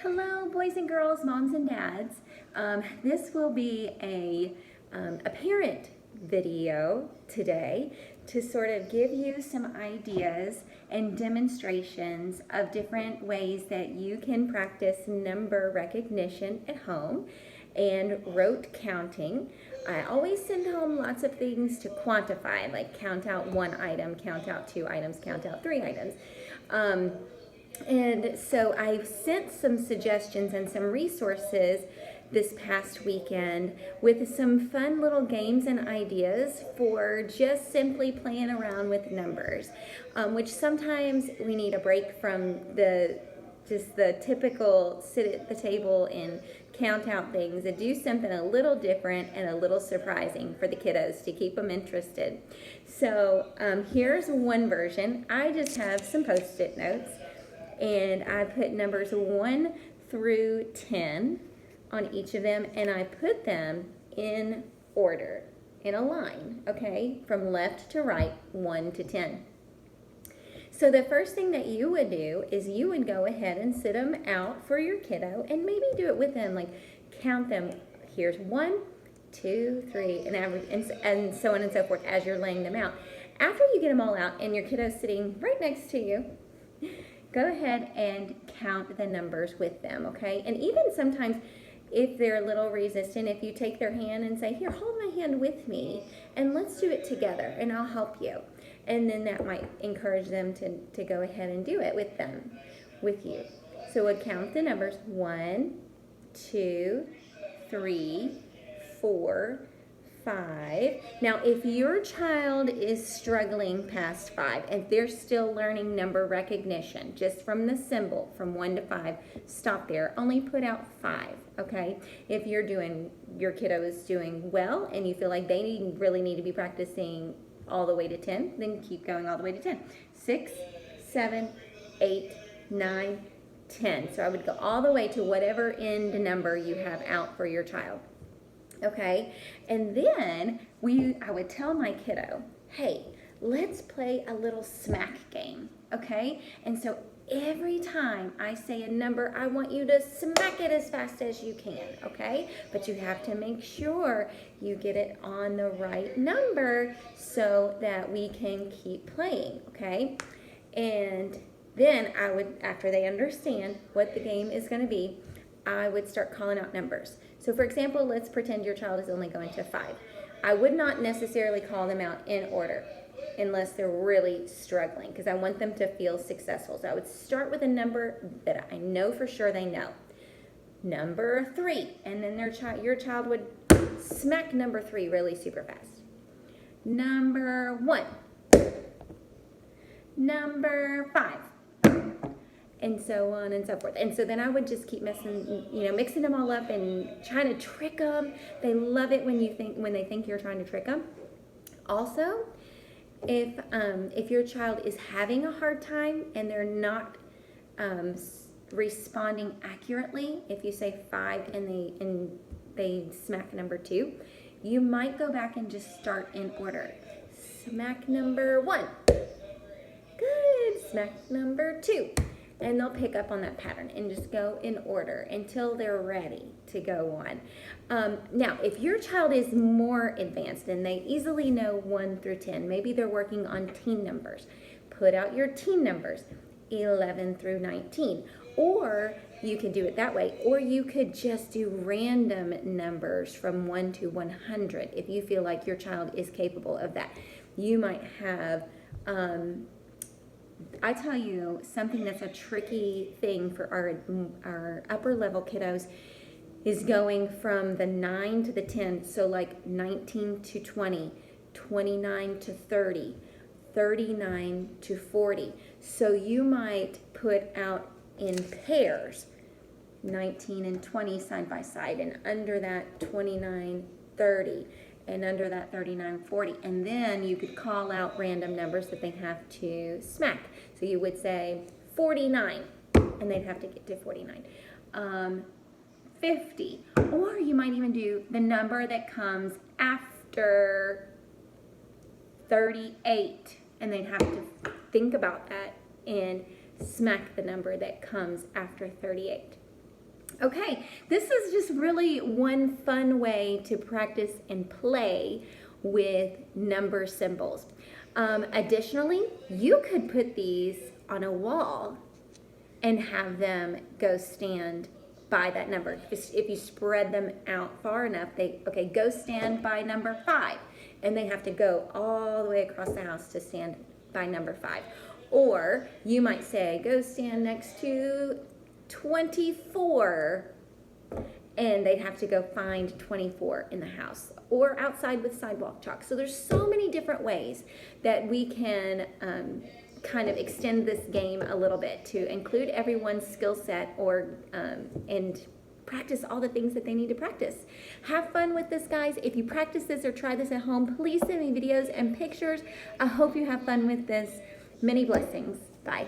Hello, boys and girls, moms and dads. This will be a parent video today to sort of give you some ideas and demonstrations of different ways that you can practice number recognition at home and rote counting. I always send home lots of things to quantify, like count out one item, count out two items, count out three items. And so I sent some suggestions and some resources this past weekend with some fun little games and ideas for just simply playing around with numbers, which sometimes we need a break from the typical sit at the table and count out things and do something a little different and a little surprising for the kiddos to keep them interested. So here's one version. I just have some Post-it notes, and I put numbers 1 through 10 on each of them, and I put them in order, in a line, okay, from left to right, 1 to 10. So the first thing that you would do is you would go ahead and sit them out for your kiddo and maybe do it with them, like count them. Here's 1, 2, 3, and average, and so on and so forth as you're laying them out. After you get them all out and your kiddo's sitting right next to you, go ahead and count the numbers with them, okay? And even sometimes if they're a little resistant, if you take their hand and say, here, hold my hand with me, and let's do it together, and I'll help you. And then that might encourage them to go ahead and do it with you. So we'll count the numbers 1, 2, 3, 4, 5. Now, if your child is struggling past 5, and they're still learning number recognition, just from the symbol, from 1 to 5, stop there. Only put out 5, okay? If your kiddo is doing well, and you feel like they really need to be practicing all the way to 10, then keep going all the way to 10. 6, 7, 8, 9, 10. So I would go all the way to whatever end number you have out for your child. Okay, and then I would tell my kiddo, hey, let's play a little smack game, okay? And so every time I say a number, I want you to smack it as fast as you can, okay? But you have to make sure you get it on the right number so that we can keep playing, okay? And then I would, after they understand what the game is going to be, I would start calling out numbers. So for example, let's pretend your child is only going to 5. I would not necessarily call them out in order unless they're really struggling, because I want them to feel successful. So I would start with a number that I know for sure they know. Number 3, and then your child would smack number 3 really super fast. Number 1. Number 5. And so on and so forth. And so then I would just keep mixing them all up and trying to trick them. They love it when they think you're trying to trick them. Also, if your child is having a hard time and they're not responding accurately, if you say 5 and they smack number 2, you might go back and just start in order. Smack number 1. Good. Smack number 2. And they'll pick up on that pattern and just go in order until they're ready to go on. Now, if your child is more advanced and they easily know 1 through 10, maybe they're working on teen numbers, put out your teen numbers, 11 through 19. Or you could do it that way, or you could just do random numbers from 1 to 100 if you feel like your child is capable of that. You might have... I tell you, something that's a tricky thing for our upper level kiddos is going from the 9 to the 10, so like 19 to 20, 29 to 30, 39 to 40. So you might put out in pairs 19 and 20 side by side, and under that 29, 30. And under that 39, 40. And then you could call out random numbers that they have to smack. So you would say 49, and they'd have to get to 49. 50. Or you might even do the number that comes after 38, and they'd have to think about that and smack the number that comes after 38. Okay, this is just really one fun way to practice and play with number symbols. Additionally, you could put these on a wall and have them go stand by that number. If you spread them out far enough, okay, go stand by number 5. And they have to go all the way across the house to stand by number 5. Or you might say, go stand next to 24, and they'd have to go find 24 in the house or outside with sidewalk chalk. So there's so many different ways that we can kind of extend this game a little bit to include everyone's skill set and practice all the things that they need to practice. Have fun with this, guys. If you practice this or try this at home, please send me videos and pictures. I hope you have fun with this. Many blessings. Bye.